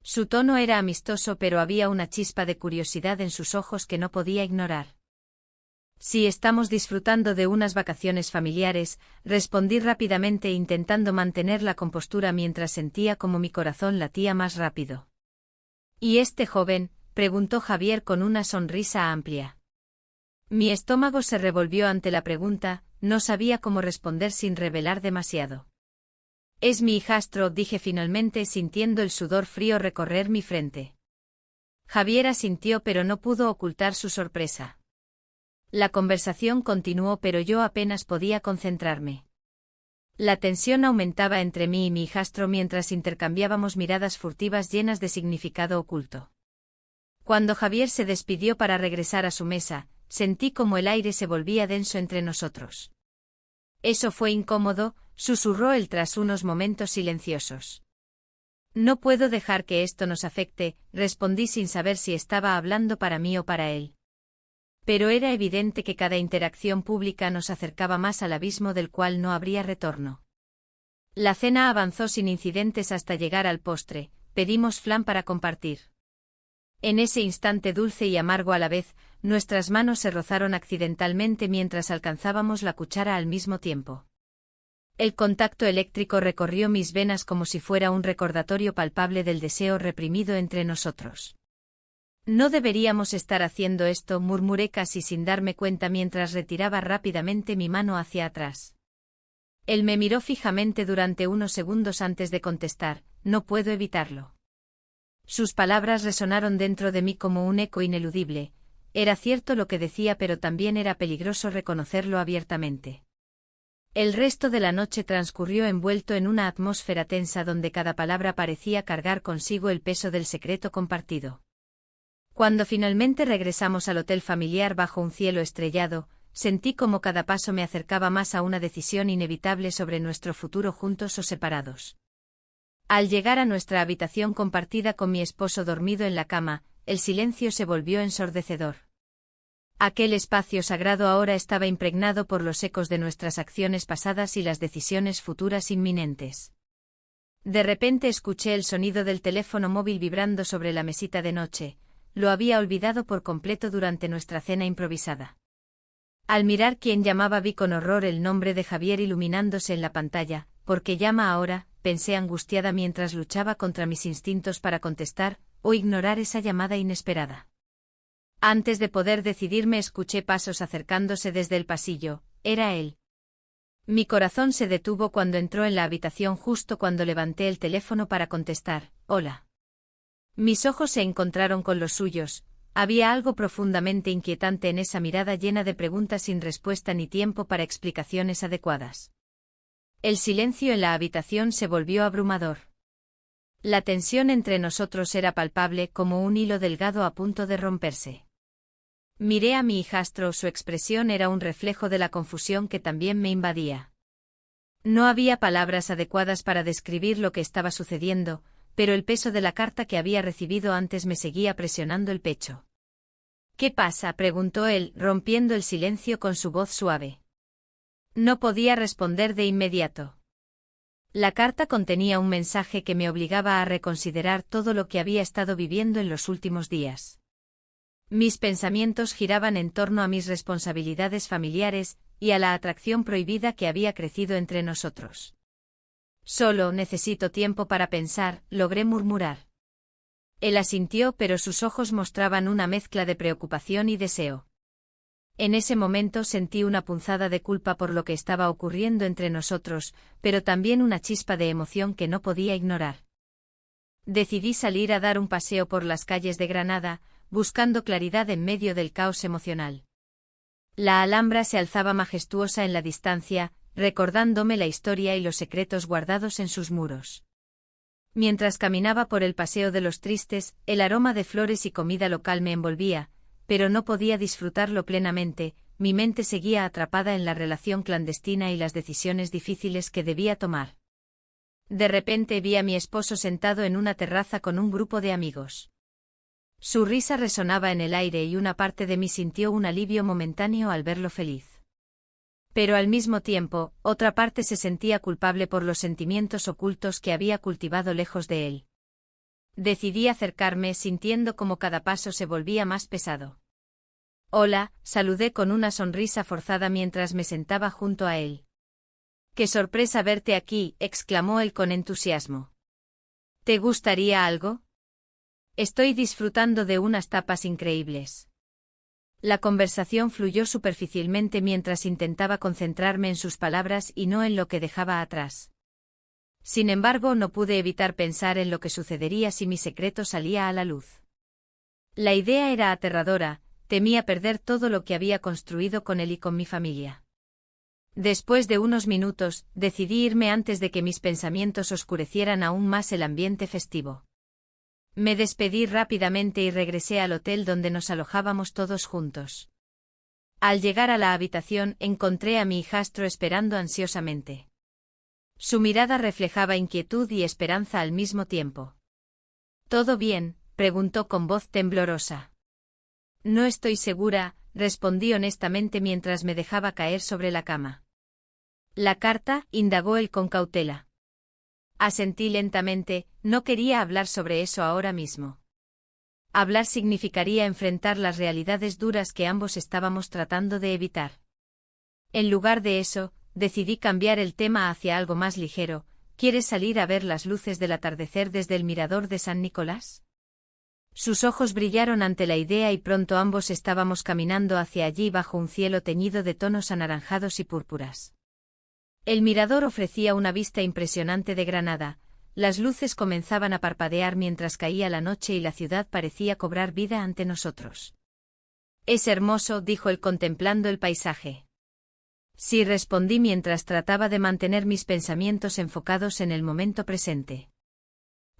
Su tono era amistoso, pero había una chispa de curiosidad en sus ojos que no podía ignorar. «Sí, estamos disfrutando de unas vacaciones familiares», respondí rápidamente intentando mantener la compostura mientras sentía como mi corazón latía más rápido. «¿Y este joven?», preguntó Javier con una sonrisa amplia. Mi estómago se revolvió ante la pregunta, no sabía cómo responder sin revelar demasiado. «Es mi hijastro», dije finalmente sintiendo el sudor frío recorrer mi frente. Javier asintió pero no pudo ocultar su sorpresa. La conversación continuó pero yo apenas podía concentrarme. La tensión aumentaba entre mí y mi hijastro mientras intercambiábamos miradas furtivas llenas de significado oculto. Cuando Javier se despidió para regresar a su mesa, sentí como el aire se volvía denso entre nosotros. «Eso fue incómodo», susurró él tras unos momentos silenciosos. No puedo dejar que esto nos afecte, respondí sin saber si estaba hablando para mí o para él. Pero era evidente que cada interacción pública nos acercaba más al abismo del cual no habría retorno. La cena avanzó sin incidentes hasta llegar al postre, pedimos flan para compartir. En ese instante dulce y amargo a la vez, nuestras manos se rozaron accidentalmente mientras alcanzábamos la cuchara al mismo tiempo. El contacto eléctrico recorrió mis venas como si fuera un recordatorio palpable del deseo reprimido entre nosotros. No deberíamos estar haciendo esto, murmuré casi sin darme cuenta mientras retiraba rápidamente mi mano hacia atrás. Él me miró fijamente durante unos segundos antes de contestar, no puedo evitarlo. Sus palabras resonaron dentro de mí como un eco ineludible. Era cierto lo que decía, pero también era peligroso reconocerlo abiertamente. El resto de la noche transcurrió envuelto en una atmósfera tensa donde cada palabra parecía cargar consigo el peso del secreto compartido. Cuando finalmente regresamos al hotel familiar bajo un cielo estrellado, sentí como cada paso me acercaba más a una decisión inevitable sobre nuestro futuro juntos o separados. Al llegar a nuestra habitación compartida con mi esposo dormido en la cama, el silencio se volvió ensordecedor. Aquel espacio sagrado ahora estaba impregnado por los ecos de nuestras acciones pasadas y las decisiones futuras inminentes. De repente escuché el sonido del teléfono móvil vibrando sobre la mesita de noche. Lo había olvidado por completo durante nuestra cena improvisada. Al mirar quién llamaba vi con horror el nombre de Javier iluminándose en la pantalla. ¿Por qué llama ahora?, pensé angustiada mientras luchaba contra mis instintos para contestar o ignorar esa llamada inesperada. Antes de poder decidirme escuché pasos acercándose desde el pasillo. Era él. Mi corazón se detuvo cuando entró en la habitación justo cuando levanté el teléfono para contestar. Hola. Mis ojos se encontraron con los suyos. Había algo profundamente inquietante en esa mirada llena de preguntas sin respuesta ni tiempo para explicaciones adecuadas. El silencio en la habitación se volvió abrumador. La tensión entre nosotros era palpable como un hilo delgado a punto de romperse. Miré a mi hijastro, su expresión era un reflejo de la confusión que también me invadía. No había palabras adecuadas para describir lo que estaba sucediendo, pero el peso de la carta que había recibido antes me seguía presionando el pecho. ¿Qué pasa?, preguntó él, rompiendo el silencio con su voz suave. No podía responder de inmediato. La carta contenía un mensaje que me obligaba a reconsiderar todo lo que había estado viviendo en los últimos días. Mis pensamientos giraban en torno a mis responsabilidades familiares y a la atracción prohibida que había crecido entre nosotros. Solo necesito tiempo para pensar, logré murmurar. Él asintió, pero sus ojos mostraban una mezcla de preocupación y deseo. En ese momento sentí una punzada de culpa por lo que estaba ocurriendo entre nosotros, pero también una chispa de emoción que no podía ignorar. Decidí salir a dar un paseo por las calles de Granada, buscando claridad en medio del caos emocional. La Alhambra se alzaba majestuosa en la distancia, recordándome la historia y los secretos guardados en sus muros. Mientras caminaba por el Paseo de los Tristes, el aroma de flores y comida local me envolvía, pero no podía disfrutarlo plenamente, mi mente seguía atrapada en la relación clandestina y las decisiones difíciles que debía tomar. De repente vi a mi esposo sentado en una terraza con un grupo de amigos. Su risa resonaba en el aire y una parte de mí sintió un alivio momentáneo al verlo feliz. Pero al mismo tiempo, otra parte se sentía culpable por los sentimientos ocultos que había cultivado lejos de él. Decidí acercarme sintiendo como cada paso se volvía más pesado. Hola, saludé con una sonrisa forzada mientras me sentaba junto a él. ¡Qué sorpresa verte aquí!, exclamó él con entusiasmo. ¿Te gustaría algo? Estoy disfrutando de unas tapas increíbles. La conversación fluyó superficialmente mientras intentaba concentrarme en sus palabras y no en lo que dejaba atrás. Sin embargo, no pude evitar pensar en lo que sucedería si mi secreto salía a la luz. La idea era aterradora, temía perder todo lo que había construido con él y con mi familia. Después de unos minutos, decidí irme antes de que mis pensamientos oscurecieran aún más el ambiente festivo. Me despedí rápidamente y regresé al hotel donde nos alojábamos todos juntos. Al llegar a la habitación encontré a mi hijastro esperando ansiosamente. Su mirada reflejaba inquietud y esperanza al mismo tiempo. ¿Todo bien?, preguntó con voz temblorosa. No estoy segura, respondí honestamente mientras me dejaba caer sobre la cama. ¿La carta?, indagó él con cautela. Asentí lentamente, no quería hablar sobre eso ahora mismo. Hablar significaría enfrentar las realidades duras que ambos estábamos tratando de evitar. En lugar de eso, decidí cambiar el tema hacia algo más ligero. ¿Quieres salir a ver las luces del atardecer desde el mirador de San Nicolás? Sus ojos brillaron ante la idea y pronto ambos estábamos caminando hacia allí bajo un cielo teñido de tonos anaranjados y púrpuras. El mirador ofrecía una vista impresionante de Granada. Las luces comenzaban a parpadear mientras caía la noche y la ciudad parecía cobrar vida ante nosotros. Es hermoso, dijo él contemplando el paisaje. Sí, respondí mientras trataba de mantener mis pensamientos enfocados en el momento presente.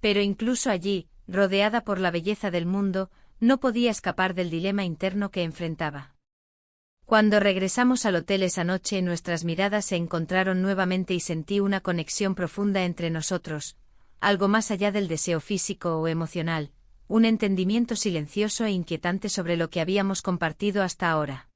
Pero incluso allí, rodeada por la belleza del mundo, no podía escapar del dilema interno que enfrentaba. Cuando regresamos al hotel esa noche, nuestras miradas se encontraron nuevamente y sentí una conexión profunda entre nosotros, algo más allá del deseo físico o emocional, un entendimiento silencioso e inquietante sobre lo que habíamos compartido hasta ahora.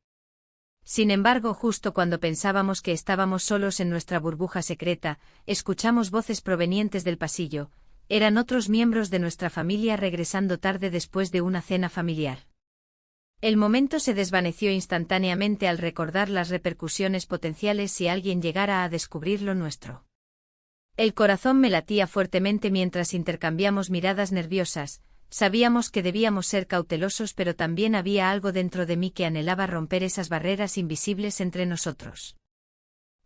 Sin embargo, justo cuando pensábamos que estábamos solos en nuestra burbuja secreta, escuchamos voces provenientes del pasillo. Eran otros miembros de nuestra familia regresando tarde después de una cena familiar. El momento se desvaneció instantáneamente al recordar las repercusiones potenciales si alguien llegara a descubrir lo nuestro. El corazón me latía fuertemente mientras intercambiamos miradas nerviosas. Sabíamos que debíamos ser cautelosos, pero también había algo dentro de mí que anhelaba romper esas barreras invisibles entre nosotros.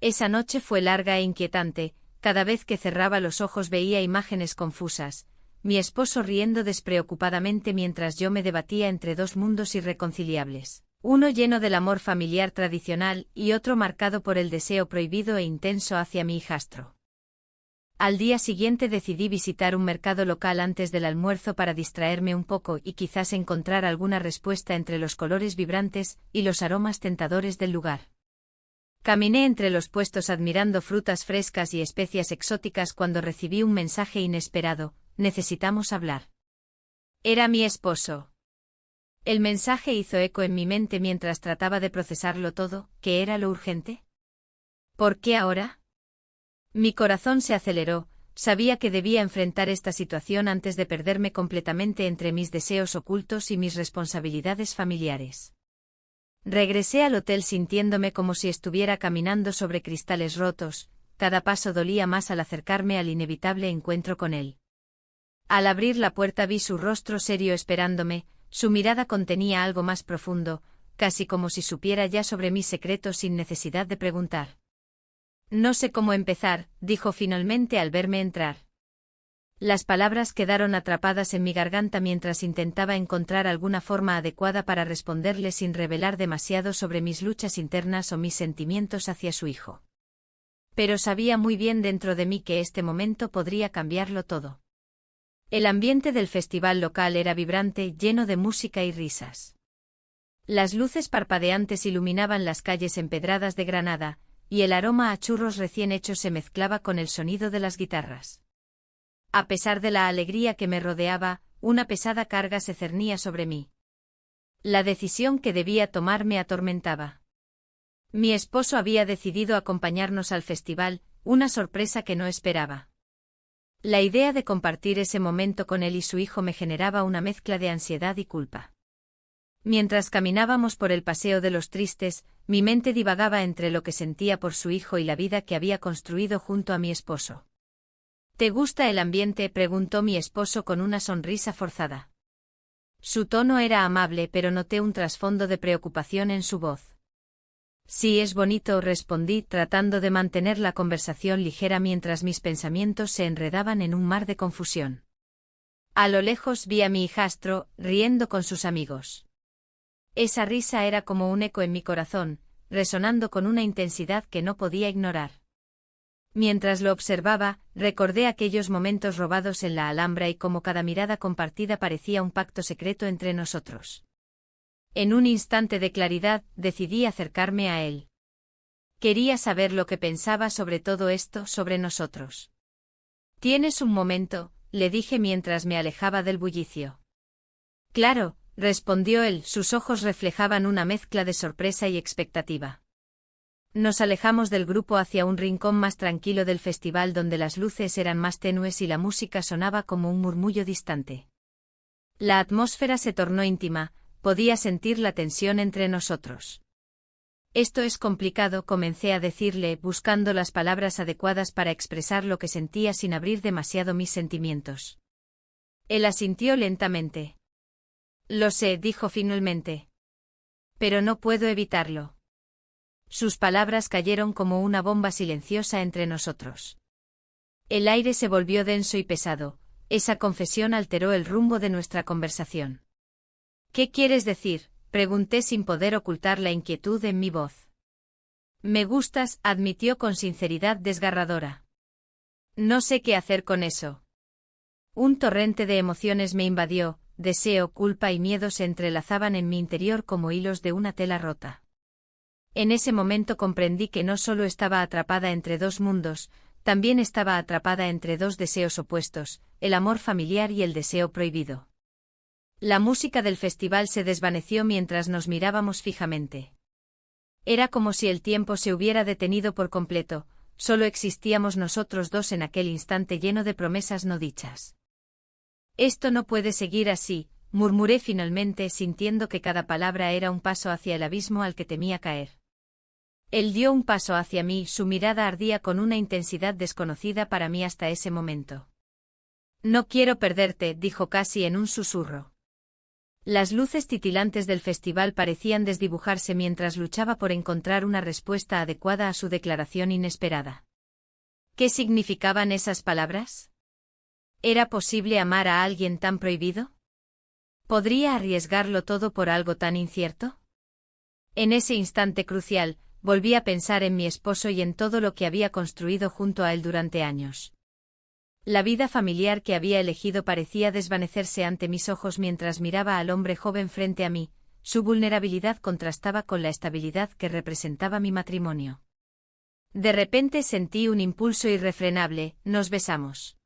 Esa noche fue larga e inquietante. Cada vez que cerraba los ojos veía imágenes confusas, mi esposo riendo despreocupadamente mientras yo me debatía entre dos mundos irreconciliables, uno lleno del amor familiar tradicional y otro marcado por el deseo prohibido e intenso hacia mi hijastro. Al día siguiente decidí visitar un mercado local antes del almuerzo para distraerme un poco y quizás encontrar alguna respuesta entre los colores vibrantes y los aromas tentadores del lugar. Caminé entre los puestos admirando frutas frescas y especias exóticas cuando recibí un mensaje inesperado: necesitamos hablar. Era mi esposo. El mensaje hizo eco en mi mente mientras trataba de procesarlo todo. ¿Qué era lo urgente? ¿Por qué ahora? Mi corazón se aceleró. Sabía que debía enfrentar esta situación antes de perderme completamente entre mis deseos ocultos y mis responsabilidades familiares. Regresé al hotel sintiéndome como si estuviera caminando sobre cristales rotos. Cada paso dolía más al acercarme al inevitable encuentro con él. Al abrir la puerta vi su rostro serio esperándome. Su mirada contenía algo más profundo, casi como si supiera ya sobre mis secretos sin necesidad de preguntar. No sé cómo empezar, dijo finalmente al verme entrar. Las palabras quedaron atrapadas en mi garganta mientras intentaba encontrar alguna forma adecuada para responderle sin revelar demasiado sobre mis luchas internas o mis sentimientos hacia su hijo. Pero sabía muy bien dentro de mí que este momento podría cambiarlo todo. El ambiente del festival local era vibrante, lleno de música y risas. Las luces parpadeantes iluminaban las calles empedradas de Granada, y el aroma a churros recién hechos se mezclaba con el sonido de las guitarras. A pesar de la alegría que me rodeaba, una pesada carga se cernía sobre mí. La decisión que debía tomar me atormentaba. Mi esposo había decidido acompañarnos al festival, una sorpresa que no esperaba. La idea de compartir ese momento con él y su hijo me generaba una mezcla de ansiedad y culpa. Mientras caminábamos por el Paseo de los Tristes, mi mente divagaba entre lo que sentía por su hijo y la vida que había construido junto a mi esposo. ¿Te gusta el ambiente?, preguntó mi esposo con una sonrisa forzada. Su tono era amable, pero noté un trasfondo de preocupación en su voz. Sí, es bonito, respondí, tratando de mantener la conversación ligera mientras mis pensamientos se enredaban en un mar de confusión. A lo lejos vi a mi hijastro, riendo con sus amigos. Esa risa era como un eco en mi corazón, resonando con una intensidad que no podía ignorar. Mientras lo observaba, recordé aquellos momentos robados en la Alhambra y cómo cada mirada compartida parecía un pacto secreto entre nosotros. En un instante de claridad, decidí acercarme a él. Quería saber lo que pensaba sobre todo esto, sobre nosotros. ¿Tienes un momento?, le dije mientras me alejaba del bullicio. Claro, respondió él, sus ojos reflejaban una mezcla de sorpresa y expectativa. Nos alejamos del grupo hacia un rincón más tranquilo del festival donde las luces eran más tenues y la música sonaba como un murmullo distante. La atmósfera se tornó íntima, podía sentir la tensión entre nosotros. Esto es complicado, comencé a decirle, buscando las palabras adecuadas para expresar lo que sentía sin abrir demasiado mis sentimientos. Él asintió lentamente. Lo sé, dijo finalmente. Pero no puedo evitarlo. Sus palabras cayeron como una bomba silenciosa entre nosotros. El aire se volvió denso y pesado, esa confesión alteró el rumbo de nuestra conversación. ¿Qué quieres decir?, pregunté sin poder ocultar la inquietud en mi voz. Me gustas, admitió con sinceridad desgarradora. No sé qué hacer con eso. Un torrente de emociones me invadió, deseo, culpa y miedo se entrelazaban en mi interior como hilos de una tela rota. En ese momento comprendí que no solo estaba atrapada entre dos mundos, también estaba atrapada entre dos deseos opuestos, el amor familiar y el deseo prohibido. La música del festival se desvaneció mientras nos mirábamos fijamente. Era como si el tiempo se hubiera detenido por completo, solo existíamos nosotros dos en aquel instante lleno de promesas no dichas. Esto no puede seguir así, murmuré finalmente sintiendo que cada palabra era un paso hacia el abismo al que temía caer. Él dio un paso hacia mí, su mirada ardía con una intensidad desconocida para mí hasta ese momento. No quiero perderte, dijo casi en un susurro. Las luces titilantes del festival parecían desdibujarse mientras luchaba por encontrar una respuesta adecuada a su declaración inesperada. ¿Qué significaban esas palabras? ¿Era posible amar a alguien tan prohibido? ¿Podría arriesgarlo todo por algo tan incierto? En ese instante crucial, volví a pensar en mi esposo y en todo lo que había construido junto a él durante años. La vida familiar que había elegido parecía desvanecerse ante mis ojos mientras miraba al hombre joven frente a mí, su vulnerabilidad contrastaba con la estabilidad que representaba mi matrimonio. De repente sentí un impulso irrefrenable, nos besamos.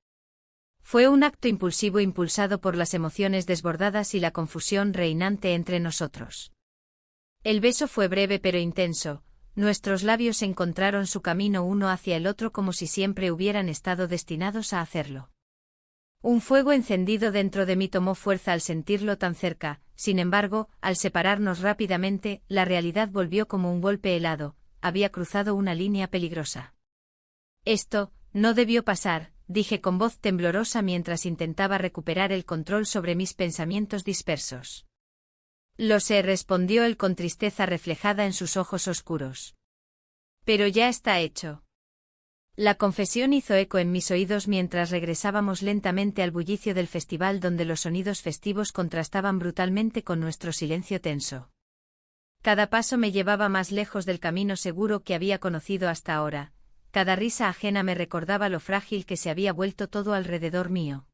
Fue un acto impulsivo impulsado por las emociones desbordadas y la confusión reinante entre nosotros. El beso fue breve pero intenso. Nuestros labios encontraron su camino uno hacia el otro como si siempre hubieran estado destinados a hacerlo. Un fuego encendido dentro de mí tomó fuerza al sentirlo tan cerca, sin embargo, al separarnos rápidamente, la realidad volvió como un golpe helado, había cruzado una línea peligrosa. Esto no debió pasar, dije con voz temblorosa mientras intentaba recuperar el control sobre mis pensamientos dispersos. Lo sé, respondió él con tristeza reflejada en sus ojos oscuros. Pero ya está hecho. La confesión hizo eco en mis oídos mientras regresábamos lentamente al bullicio del festival donde los sonidos festivos contrastaban brutalmente con nuestro silencio tenso. Cada paso me llevaba más lejos del camino seguro que había conocido hasta ahora, cada risa ajena me recordaba lo frágil que se había vuelto todo alrededor mío.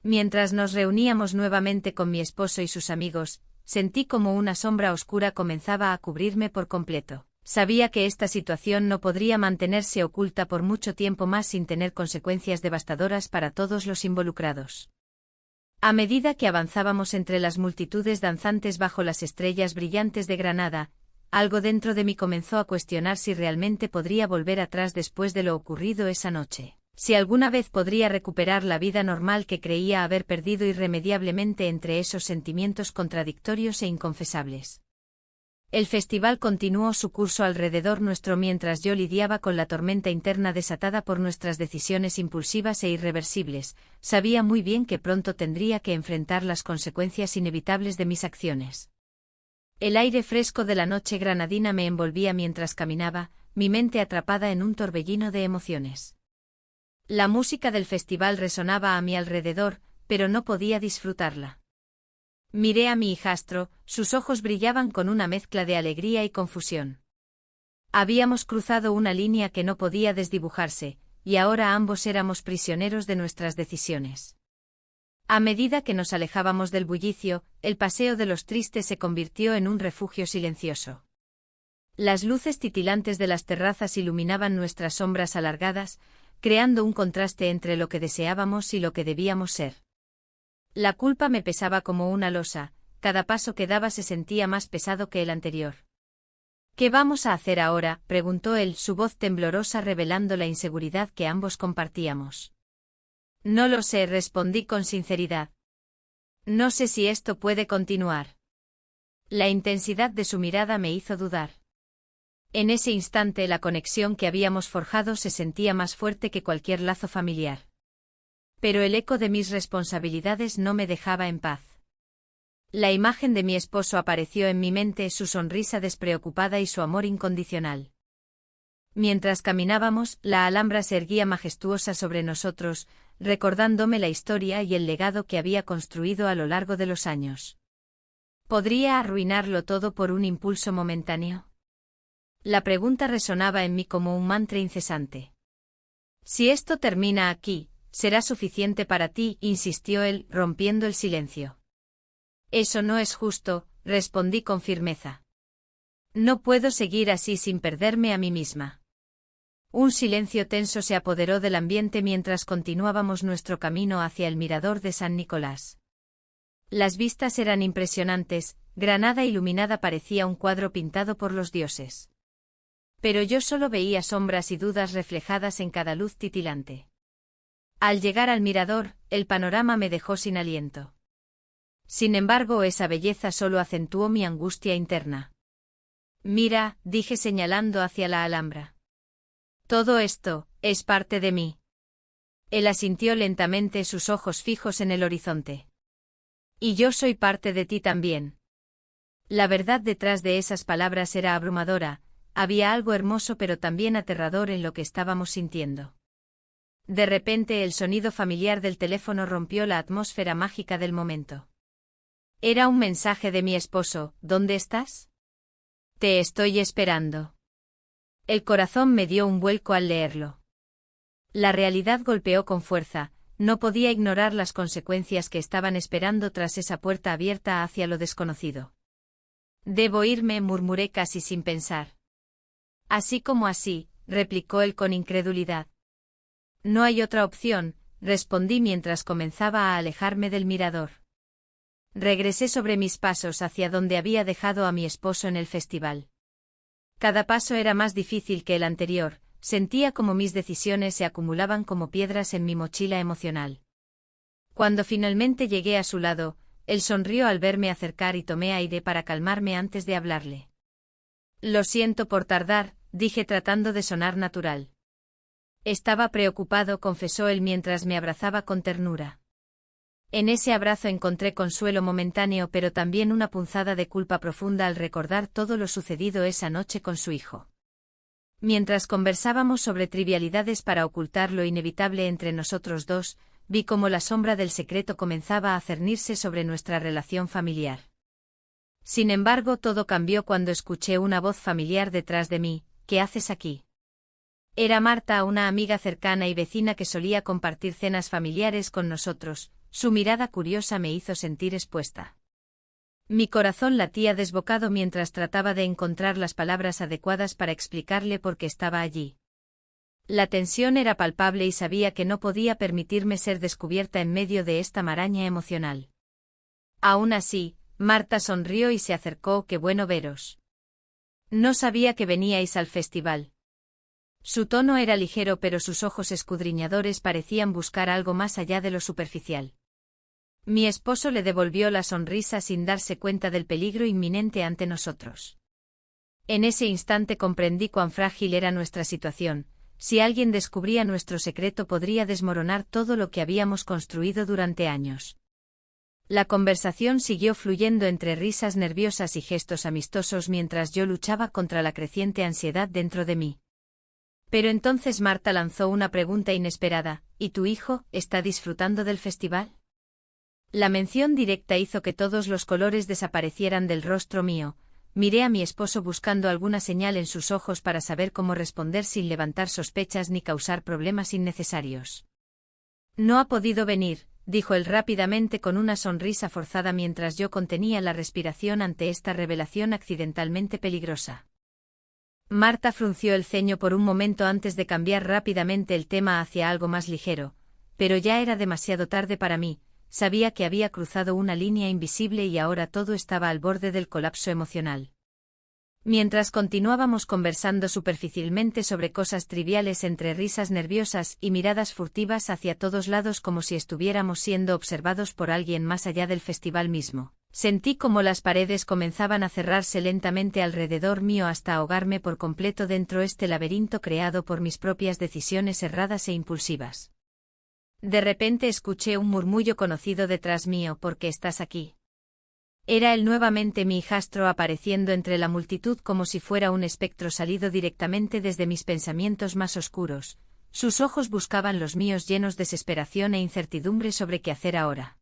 Mientras nos reuníamos nuevamente con mi esposo y sus amigos, sentí como una sombra oscura comenzaba a cubrirme por completo. Sabía que esta situación no podría mantenerse oculta por mucho tiempo más sin tener consecuencias devastadoras para todos los involucrados. A medida que avanzábamos entre las multitudes danzantes bajo las estrellas brillantes de Granada, algo dentro de mí comenzó a cuestionar si realmente podría volver atrás después de lo ocurrido esa noche. Si alguna vez podría recuperar la vida normal que creía haber perdido irremediablemente entre esos sentimientos contradictorios e inconfesables. El festival continuó su curso alrededor nuestro mientras yo lidiaba con la tormenta interna desatada por nuestras decisiones impulsivas e irreversibles. Sabía muy bien que pronto tendría que enfrentar las consecuencias inevitables de mis acciones. El aire fresco de la noche granadina me envolvía mientras caminaba, mi mente atrapada en un torbellino de emociones. La música del festival resonaba a mi alrededor, pero no podía disfrutarla. Miré a mi hijastro, sus ojos brillaban con una mezcla de alegría y confusión. Habíamos cruzado una línea que no podía desdibujarse, y ahora ambos éramos prisioneros de nuestras decisiones. A medida que nos alejábamos del bullicio, el paseo de los tristes se convirtió en un refugio silencioso. Las luces titilantes de las terrazas iluminaban nuestras sombras alargadas, creando un contraste entre lo que deseábamos y lo que debíamos ser. La culpa me pesaba como una losa, cada paso que daba se sentía más pesado que el anterior. «¿Qué vamos a hacer ahora?», preguntó él, su voz temblorosa revelando la inseguridad que ambos compartíamos. «No lo sé», respondí con sinceridad. «No sé si esto puede continuar». La intensidad de su mirada me hizo dudar. En ese instante la conexión que habíamos forjado se sentía más fuerte que cualquier lazo familiar. Pero el eco de mis responsabilidades no me dejaba en paz. La imagen de mi esposo apareció en mi mente, su sonrisa despreocupada y su amor incondicional. Mientras caminábamos, la Alhambra se erguía majestuosa sobre nosotros, recordándome la historia y el legado que había construido a lo largo de los años. ¿Podría arruinarlo todo por un impulso momentáneo? La pregunta resonaba en mí como un mantra incesante. «Si esto termina aquí, será suficiente para ti», insistió él, rompiendo el silencio. «Eso no es justo», respondí con firmeza. «No puedo seguir así sin perderme a mí misma». Un silencio tenso se apoderó del ambiente mientras continuábamos nuestro camino hacia el mirador de San Nicolás. Las vistas eran impresionantes, Granada iluminada parecía un cuadro pintado por los dioses. Pero yo solo veía sombras y dudas reflejadas en cada luz titilante. Al llegar al mirador, el panorama me dejó sin aliento. Sin embargo, esa belleza solo acentuó mi angustia interna. «Mira», dije señalando hacia la Alhambra. «Todo esto es parte de mí». Él asintió lentamente, sus ojos fijos en el horizonte. «Y yo soy parte de ti también». La verdad detrás de esas palabras era abrumadora. Había algo hermoso pero también aterrador en lo que estábamos sintiendo. De repente el sonido familiar del teléfono rompió la atmósfera mágica del momento. Era un mensaje de mi esposo. «¿Dónde estás? Te estoy esperando». El corazón me dio un vuelco al leerlo. La realidad golpeó con fuerza, no podía ignorar las consecuencias que estaban esperando tras esa puerta abierta hacia lo desconocido. «Debo irme», murmuré casi sin pensar. «Así como así», replicó él con incredulidad. «No hay otra opción», respondí mientras comenzaba a alejarme del mirador. Regresé sobre mis pasos hacia donde había dejado a mi esposo en el festival. Cada paso era más difícil que el anterior, sentía como mis decisiones se acumulaban como piedras en mi mochila emocional. Cuando finalmente llegué a su lado, él sonrió al verme acercar y tomé aire para calmarme antes de hablarle. «Lo siento por tardar», dije tratando de sonar natural. «Estaba preocupado», confesó él mientras me abrazaba con ternura. En ese abrazo encontré consuelo momentáneo pero también una punzada de culpa profunda al recordar todo lo sucedido esa noche con su hijo. Mientras conversábamos sobre trivialidades para ocultar lo inevitable entre nosotros dos, vi cómo la sombra del secreto comenzaba a cernirse sobre nuestra relación familiar. Sin embargo, todo cambió cuando escuché una voz familiar detrás de mí. «¿Qué haces aquí?». Era Marta, una amiga cercana y vecina que solía compartir cenas familiares con nosotros. Su mirada curiosa me hizo sentir expuesta. Mi corazón latía desbocado mientras trataba de encontrar las palabras adecuadas para explicarle por qué estaba allí. La tensión era palpable y sabía que no podía permitirme ser descubierta en medio de esta maraña emocional. Aún así, Marta sonrió y se acercó. «Qué bueno veros. No sabía que veníais al festival». Su tono era ligero pero sus ojos escudriñadores parecían buscar algo más allá de lo superficial. Mi esposo le devolvió la sonrisa sin darse cuenta del peligro inminente ante nosotros. En ese instante comprendí cuán frágil era nuestra situación. Si alguien descubría nuestro secreto podría desmoronar todo lo que habíamos construido durante años. La conversación siguió fluyendo entre risas nerviosas y gestos amistosos mientras yo luchaba contra la creciente ansiedad dentro de mí. Pero entonces Marta lanzó una pregunta inesperada: ¿y tu hijo está disfrutando del festival? La mención directa hizo que todos los colores desaparecieran del rostro mío. Miré a mi esposo buscando alguna señal en sus ojos para saber cómo responder sin levantar sospechas ni causar problemas innecesarios. «No ha podido venir», dijo él rápidamente con una sonrisa forzada mientras yo contenía la respiración ante esta revelación accidentalmente peligrosa. Marta frunció el ceño por un momento antes de cambiar rápidamente el tema hacia algo más ligero, pero ya era demasiado tarde para mí, sabía que había cruzado una línea invisible y ahora todo estaba al borde del colapso emocional. Mientras continuábamos conversando superficialmente sobre cosas triviales entre risas nerviosas y miradas furtivas hacia todos lados como si estuviéramos siendo observados por alguien más allá del festival mismo, sentí como las paredes comenzaban a cerrarse lentamente alrededor mío hasta ahogarme por completo dentro este laberinto creado por mis propias decisiones erradas e impulsivas. De repente escuché un murmullo conocido detrás mío: ¿por qué estás aquí? Era él nuevamente, mi hijastro, apareciendo entre la multitud como si fuera un espectro salido directamente desde mis pensamientos más oscuros. Sus ojos buscaban los míos llenos de desesperación e incertidumbre sobre qué hacer ahora.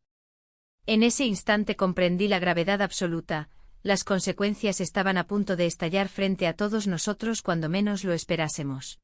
En ese instante comprendí la gravedad absoluta, las consecuencias estaban a punto de estallar frente a todos nosotros cuando menos lo esperásemos.